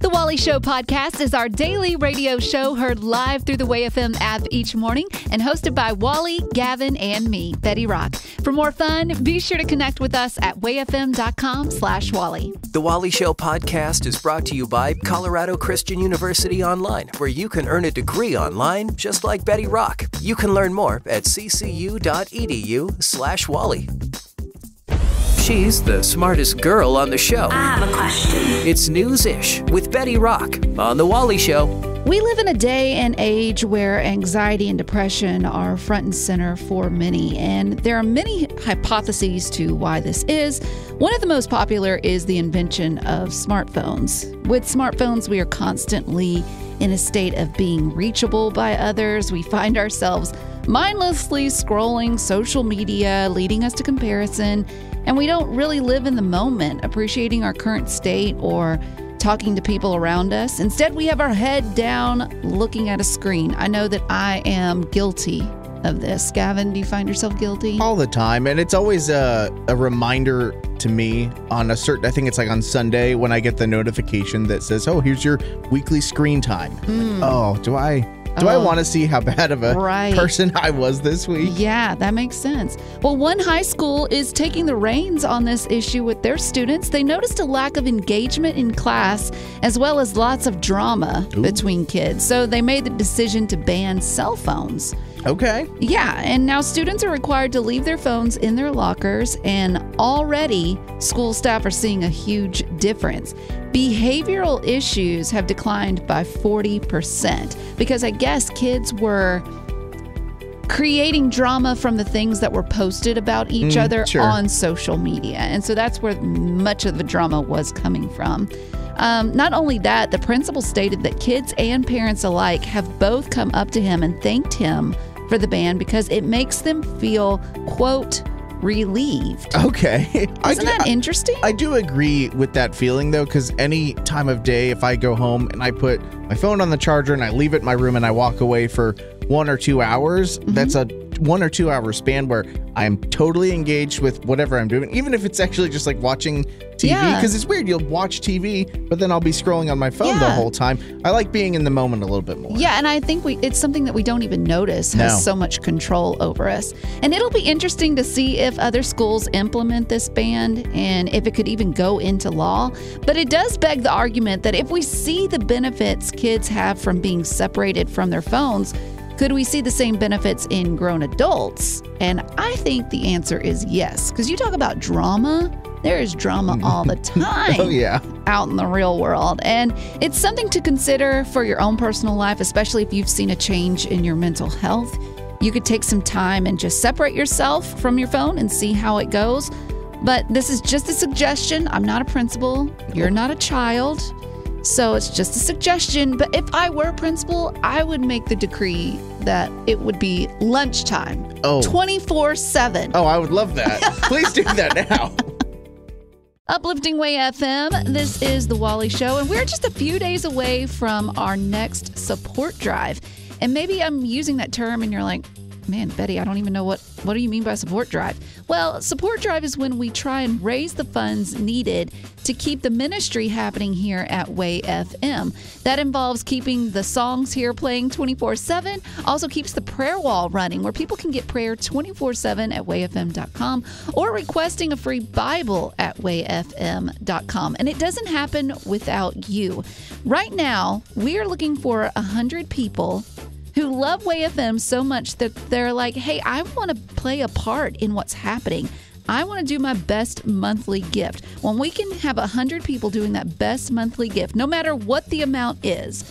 The Wally Show podcast is our daily radio show heard live through the WayFM app each morning and hosted by Wally, Gavin, and me, Betty Rock. For more fun, be sure to connect with us at wayfm.com/Wally. The Wally Show podcast is brought to you by Colorado Christian University Online, where you can earn a degree online just like Betty Rock. You can learn more at ccu.edu/Wally. She's the smartest girl on the show. I have a question. It's News-ish with Betty Rock on The Wally Show. We live in a day and age where anxiety and depression are front and center for many, and there are many hypotheses to why this is. One of the most popular is the invention of smartphones. With smartphones, we are constantly in a state of being reachable by others. We find ourselves mindlessly scrolling social media, leading us to comparison, and we don't really live in the moment, appreciating our current state or talking to people around us. Instead, we have our head down looking at a screen. I know that I am guilty of this. Gavin, do you find yourself guilty? All the time. And it's always a reminder to me on a certain, I think it's like on Sunday when I get the notification that says, oh, here's your weekly screen time. Oh, do I want to see how bad of a person I was this week? Yeah, that makes sense. Well, one high school is taking the reins on this issue with their students. They noticed a lack of engagement in class as well as lots of drama between kids. So they made the decision to ban cell phones. Okay. Yeah, and now students are required to leave their phones in their lockers, and already school staff are seeing a huge difference. Behavioral issues have declined by 40% because I guess kids were creating drama from the things that were posted about each other on social media. And so that's where much of the drama was coming from. Not only that, the principal stated that kids and parents alike have both come up to him and thanked him for the ban because it makes them feel, quote, relieved. Okay. Isn't that interesting? I do agree with that feeling, though, because any time of day, if I go home and I put my phone on the charger and I leave it in my room and I walk away for 1 or 2 hours, that's a 1 or 2 hour span where I'm totally engaged with whatever I'm doing, even if it's actually just like watching TV, because it's weird. You'll watch TV, but then I'll be scrolling on my phone the whole time. I like being in the moment a little bit more. Yeah, and I think it's something that we don't even notice has so much control over us. And it'll be interesting to see if other schools implement this ban and if it could even go into law. But it does beg the argument that if we see the benefits kids have from being separated from their phones, could we see the same benefits in grown adults? And I think the answer is yes. Because you talk about drama, there is drama all the time out in the real world. And it's something to consider for your own personal life, especially if you've seen a change in your mental health. You could take some time and just separate yourself from your phone and see how it goes. But this is just a suggestion. I'm not a principal. You're not a child. So it's just a suggestion, but if I were a principal, I would make the decree that it would be lunchtime, 24/7. Oh, I would love that. Please do that now. Uplifting Way FM, this is The Wally Show, and we're just a few days away from our next support drive. And maybe I'm using that term and you're like, man, Betty, I don't even know what do you mean by support drive? Well, support drive is when we try and raise the funds needed to keep the ministry happening here at Way FM. That involves keeping the songs here playing 24/7, also keeps the prayer wall running where people can get prayer 24/7 at wayfm.com or requesting a free Bible at wayfm.com. And it doesn't happen without you. Right now, we are looking for 100 people who love Way FM so much that they're like, hey, I want to play a part in what's happening. I want to do my best monthly gift. When we can have 100 people doing that best monthly gift, no matter what the amount is,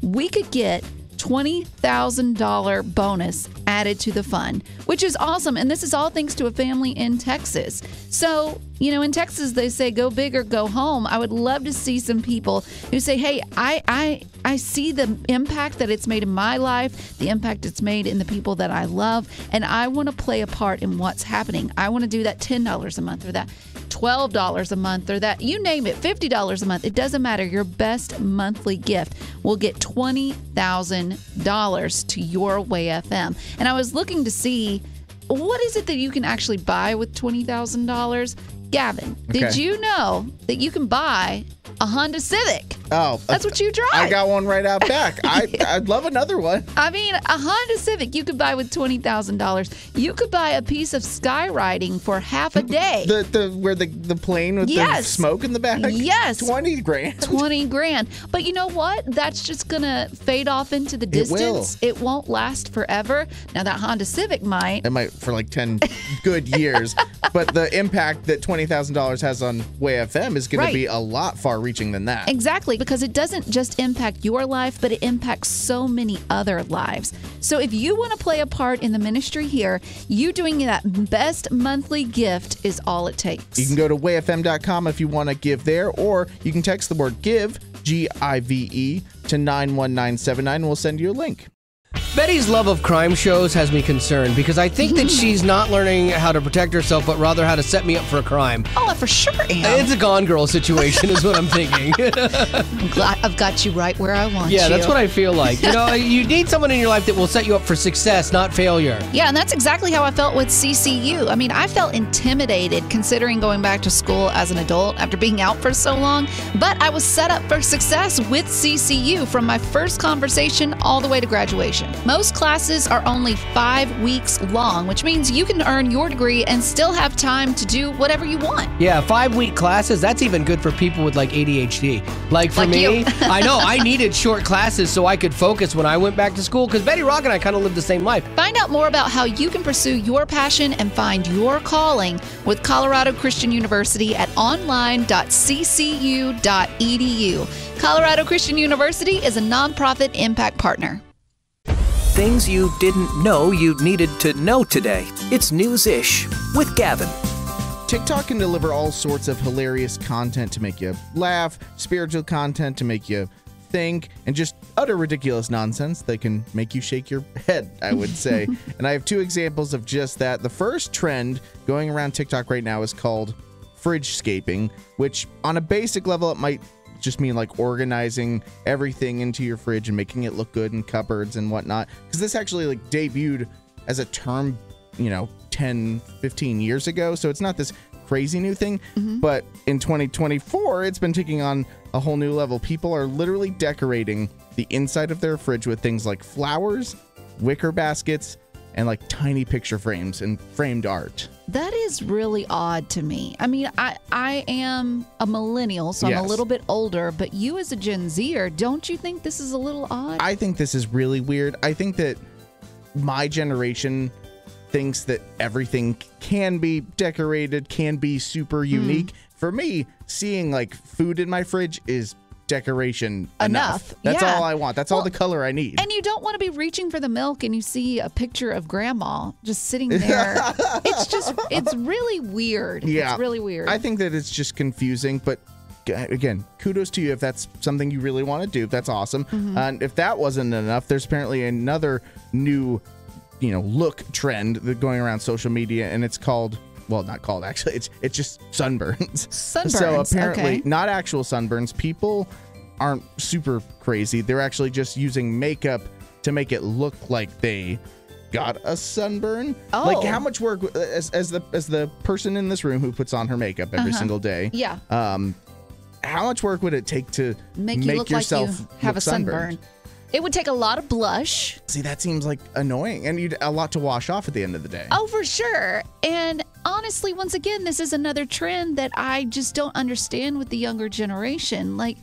we could get $20,000 bonus added to the fund, which is awesome. And this is all thanks to a family in Texas. So, you know, in Texas, they say go big or go home. I would love to see some people who say, hey, I see the impact that it's made in my life, the impact it's made in the people that I love, and I want to play a part in what's happening. I want to do that $10 a month or that $12 a month or that, you name it, $50 a month. It doesn't matter. Your best monthly gift will get $20,000 to your Way FM. And I was looking to see, what is it that you can actually buy with $20,000? Gavin, did you know that you can buy a Honda Civic Oh, That's what you drive. I got one right out back. I'd love another one. I mean, a Honda Civic you could buy with $20,000. You could buy a piece of skywriting for half a day. Where the plane with the smoke in the back? Yes. 20 grand. 20 grand. But you know what? That's just going to fade off into the distance. It won't last forever. Now, that Honda Civic might. It might for like 10 good years. But the impact that $20,000 has on Way FM is going to be a lot far-reaching than that. Exactly, because it doesn't just impact your life, but it impacts so many other lives. So if you want to play a part in the ministry here, you doing that best monthly gift is all it takes. You can go to wayfm.com if you want to give there, or you can text the word GIVE, G-I-V-E, to 91979. We'll send you a link. Betty's love of crime shows has me concerned because I think that she's not learning how to protect herself, but rather how to set me up for a crime. Oh, I for sure am. It's a Gone Girl situation is what I'm thinking. I'm glad I've got you right where I want you. Yeah, that's what I feel like. You know, you need someone in your life that will set you up for success, not failure. Yeah, and that's exactly how I felt with CCU. I mean, I felt intimidated considering going back to school as an adult after being out for so long, but I was set up for success with CCU from my first conversation all the way to graduation. Most classes are only 5 weeks long, which means you can earn your degree and still have time to do whatever you want. Yeah, 5-week classes, that's even good for people with like ADHD. Like for me, I know I needed short classes so I could focus when I went back to school because Betty Rock and I kind of lived the same life. Find out more about how you can pursue your passion and find your calling with Colorado Christian University at online.ccu.edu. Colorado Christian University is a nonprofit impact partner. Things you didn't know you needed to know today. It's News-ish with Gavin. TikTok can deliver all sorts of hilarious content to make you laugh, spiritual content to make you think, and just utter ridiculous nonsense that can make you shake your head, I would say. And I have 2 examples of just that. The first trend going around TikTok right now is called fridge-scaping, which on a basic level, it might just mean like organizing everything into your fridge and making it look good in cupboards and whatnot. Because this actually like debuted as a term, 10, 15 years ago. So it's not this crazy new thing. But in 2024, it's been taking on a whole new level. People are literally decorating the inside of their fridge with things like flowers, wicker baskets, and like tiny picture frames and framed art. That is really odd to me. I mean, I am a millennial, so I'm a little bit older, but you as a Gen Zer, don't you think this is a little odd? I think this is really weird. I think that my generation thinks that everything can be decorated, can be super unique. For me, seeing like food in my fridge is decoration enough. That's all I want. That's all the color I need. And you don't want to be reaching for the milk and you see a picture of grandma just sitting there. It's really weird. Yeah. It's really weird. I think that it's just confusing, but again, kudos to you if that's something you really want to do. That's awesome. And if that wasn't enough, there's apparently another new, look trend that going around social media, and it's called, well, not called actually. It's just sunburns. So apparently, not actual sunburns. People aren't super crazy. They're actually just using makeup to make it look like they got a sunburn. Oh. Like how much work as the person in this room who puts on her makeup every single day? Yeah. How much work would it take to make you look yourself like you have a sunburn? It would take a lot of blush. See, that seems like annoying, and you'd a lot to wash off at the end of the day. Oh, for sure. And honestly, once again, this is another trend that I just don't understand with the younger generation. Like,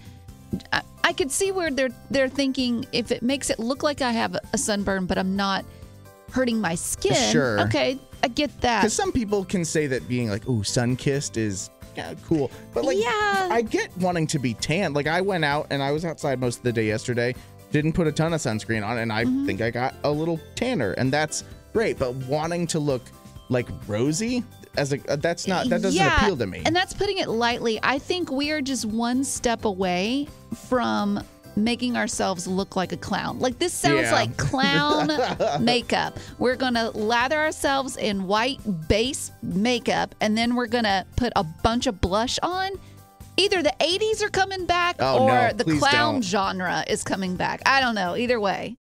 I could see where they're thinking if it makes it look like I have a sunburn, but I'm not hurting my skin. Sure. Okay, I get that. Because some people can say that being like, ooh, sun-kissed is cool. But like, I get wanting to be tan. Like, I went out and I was outside most of the day yesterday. Didn't put a ton of sunscreen on, and I think I got a little tanner, and that's great. But wanting to look like rosy that doesn't appeal to me. And that's putting it lightly. I think we are just one step away from making ourselves look like a clown. Like, this sounds like clown makeup. We're gonna lather ourselves in white base makeup, and then we're gonna put a bunch of blush on. Either the 80s are coming back or the clown genre is coming back. I don't know. Either way.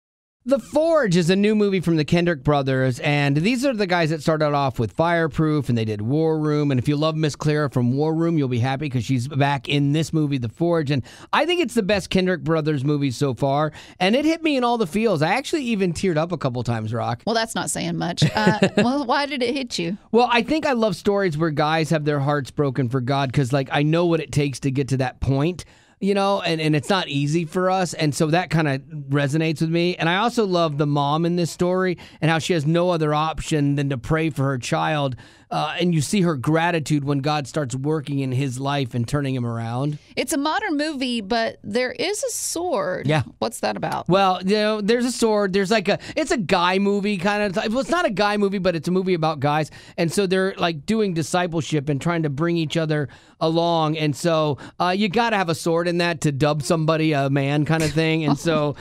The Forge is a new movie from the Kendrick brothers, and these are the guys that started off with Fireproof, and they did War Room, and if you love Miss Clara from War Room, you'll be happy because she's back in this movie, The Forge, and I think it's the best Kendrick brothers movie so far, and it hit me in all the feels. I actually even teared up a couple times, Rock. Well, that's not saying much. Well, why did it hit you? Well, I think I love stories where guys have their hearts broken for God because, like, I know what it takes to get to that point. You know, and it's not easy for us, and so that kind of resonates with me. And I also love the mom in this story and how she has no other option than to pray for her child. And you see her gratitude when God starts working in his life and turning him around. It's a modern movie, but there is a sword. Yeah. What's that about? Well, you know, there's a sword. There's like it's a guy movie kind of. Well, it's not a guy movie, but it's a movie about guys. And so they're like doing discipleship and trying to bring each other along. And so you got to have a sword in that to dub somebody a man kind of thing. And so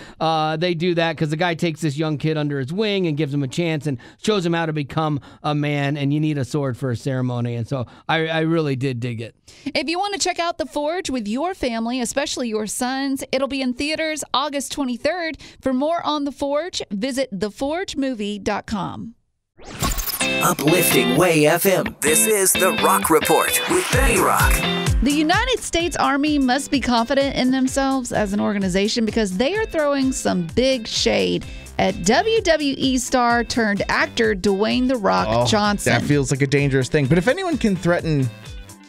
they do that because the guy takes this young kid under his wing and gives him a chance and shows him how to become a man. And you need a sword for a ceremony, and so I really did dig it. If you want to check out The Forge with your family, especially your sons, it'll be in theaters August 23rd. For more on The Forge, visit theforgemovie.com. Uplifting Way FM. This is The Rock Report with Betty Rock. The United States Army must be confident in themselves as an organization because they are throwing some big shade at WWE star turned actor Dewayne "The Rock" Johnson. That feels like a dangerous thing. But if anyone can threaten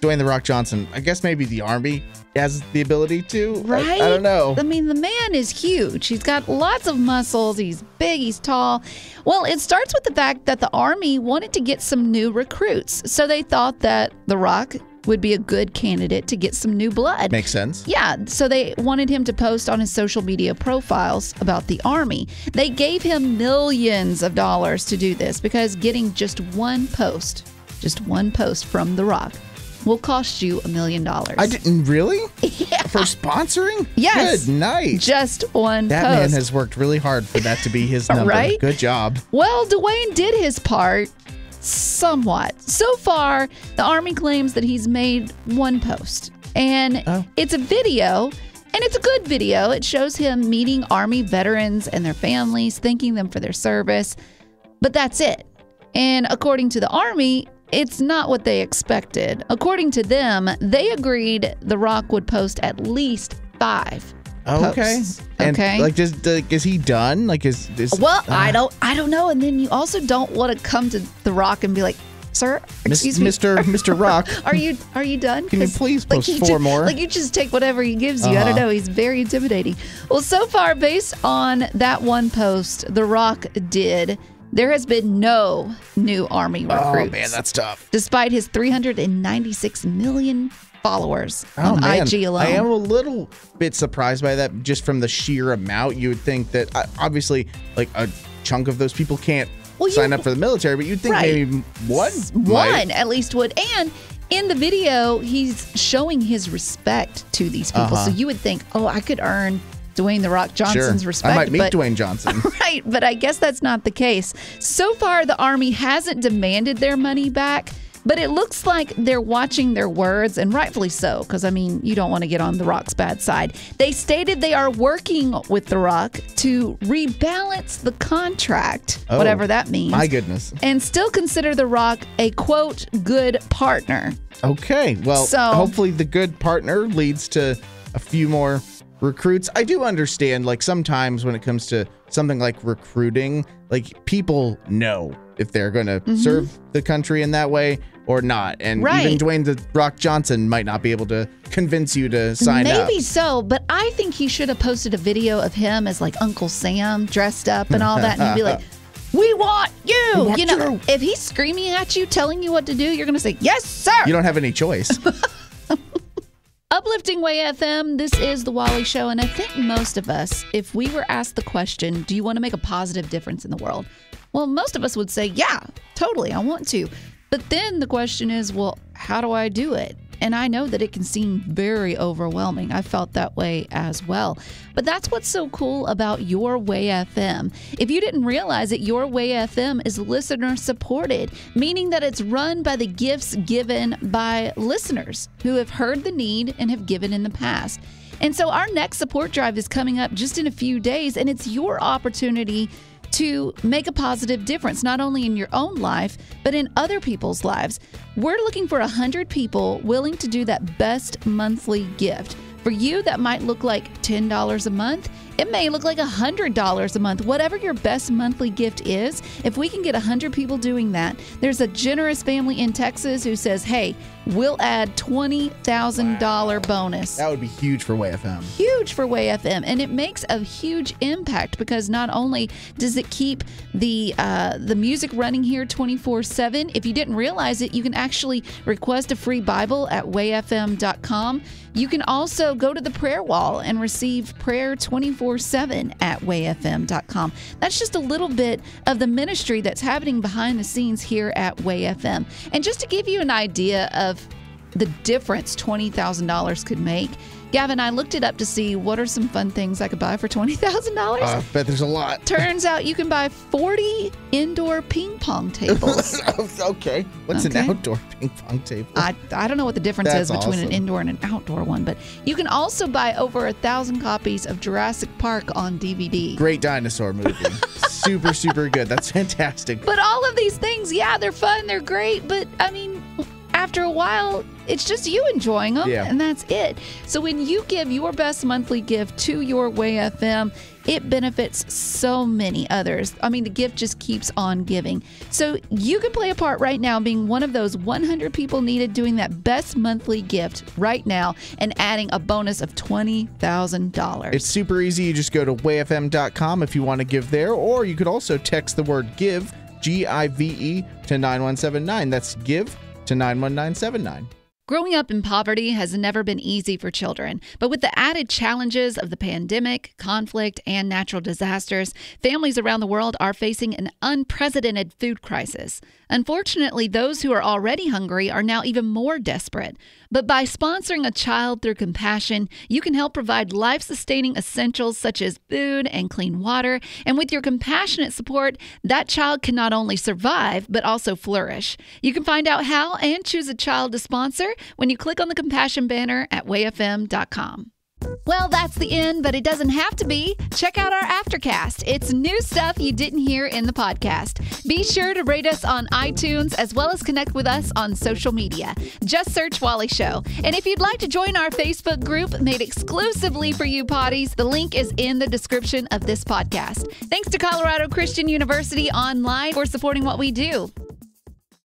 Dwayne "The Rock" Johnson, I guess maybe the Army has the ability to. Right? I don't know. I mean, the man is huge. He's got lots of muscles. He's big. He's tall. Well, it starts with the fact that the Army wanted to get some new recruits. So they thought that The Rock would be a good candidate to get some new blood. Makes sense. Yeah, so they wanted him to post on his social media profiles about the Army. They gave him millions of dollars to do this because getting just one post from The Rock will cost you $1 million. I didn't really? Yeah. For sponsoring? Yes. Good night. Just one that post. man has worked really hard for that to be his number. Right? Good job. Well, Dewayne did his part somewhat. So far, the Army claims that he's made one post. And it's a video, and it's a good video. It shows him meeting Army veterans and their families, thanking them for their service. But that's it. And according to the Army, it's not what they expected. According to them, they agreed The Rock would post at least 5 posts. And okay. like, is he done? Like, is well, I don't know. And then you also don't want to come to The Rock and be like, "Sir, excuse me, Mr. Rock, are you done? Can you please post 4 more?" Like, you just take whatever he gives you. I don't know. He's very intimidating. Well, so far, based on that one post The Rock did, there has been no new Army recruits. Oh man, that's tough. Despite his 396 million followers on IG alone. I am a little bit surprised by that, just from the sheer amount. You would think that obviously, like, a chunk of those people can't sign up for the military, but you'd think maybe one at least would. And in the video, he's showing his respect to these people. So you would think, I could earn Dwayne "The Rock" Johnson's respect. I might meet Dwayne Johnson. Right, but I guess that's not the case. So far, the Army hasn't demanded their money back, but it looks like they're watching their words, and rightfully so, because, I mean, you don't want to get on The Rock's bad side. They stated they are working with The Rock to rebalance the contract, whatever that means. My goodness. And still consider The Rock a, quote, good partner. Okay, well, hopefully the good partner leads to a few more recruits. I do understand, like, sometimes when it comes to something like recruiting, like, people know if they're going to serve the country in that way or not. And even Dwayne "The Rock" Johnson might not be able to convince you to sign up. Maybe so, but I think he should have posted a video of him as, like, Uncle Sam dressed up and all that, and he'd be like, "We want you." You know, if he's screaming at you, telling you what to do, you're going to say, "Yes, sir." You don't have any choice. Uplifting Way FM, this is The Wally Show, and I think most of us, if we were asked the question, do you want to make a positive difference in the world? Well, most of us would say, yeah, totally, I want to. But then the question is, well, how do I do it? And I know that it can seem very overwhelming. I felt that way as well. But that's what's so cool about Your Way FM. If you didn't realize it, Your Way FM is listener supported, meaning that it's run by the gifts given by listeners who have heard the need and have given in the past. And so our next support drive is coming up just in a few days, and it's your opportunity to make a positive difference, not only in your own life, but in other people's lives. We're looking for 100 people willing to do that best monthly gift. For you, that might look like $10 a month. It may look like $100 a month. Whatever your best monthly gift is, if we can get 100 people doing that, there's a generous family in Texas who says, hey, we'll add $20,000 bonus. That would be huge for Way FM. Huge for Way FM. And it makes a huge impact because not only does it keep the music running here 24/7, if you didn't realize it, you can actually request a free Bible at wayfm.com. You can also go to the prayer wall and receive prayer 24/7 at wayfm.com. That's just a little bit of the ministry that's happening behind the scenes here at Way FM. And just to give you an idea of the difference $20,000 could make, Gavin, I looked it up to see what are some fun things I could buy for $20,000. I bet there's a lot. Turns out you can buy 40 indoor ping pong tables. Okay. What's an outdoor ping pong table? I don't know what the difference is between awesome. an indoor and an outdoor one, but you can also buy over 1,000 copies of Jurassic Park on DVD. Great dinosaur movie. Super, super good. That's fantastic. But all of these things, yeah, they're fun, they're great, but I mean, after a while, it's just you enjoying them, and that's it. So when you give your best monthly gift to your Way FM, it benefits so many others. I mean, the gift just keeps on giving. So you can play a part right now being one of those 100 people needed doing that best monthly gift right now and adding a bonus of $20,000. It's super easy. You just go to wayfm.com if you want to give there, or you could also text the word GIVE, G-I-V-E, to 9179. That's GIVE to 91979. Growing up in poverty has never been easy for children, but with the added challenges of the pandemic, conflict, and natural disasters, families around the world are facing an unprecedented food crisis. Unfortunately, those who are already hungry are now even more desperate. But by sponsoring a child through compassion, you can help provide life-sustaining essentials such as food and clean water. And with your compassionate support, that child can not only survive, but also flourish. You can find out how and choose a child to sponsor when you click on the compassion banner at wayfm.com. Well, that's the end, but it doesn't have to be. Check out our Aftercast. It's new stuff you didn't hear in the podcast. Be sure to rate us on iTunes as well as connect with us on social media. Just search Wally Show. And if you'd like to join our Facebook group made exclusively for you potties, the link is in the description of this podcast. Thanks to Colorado Christian University Online for supporting what we do.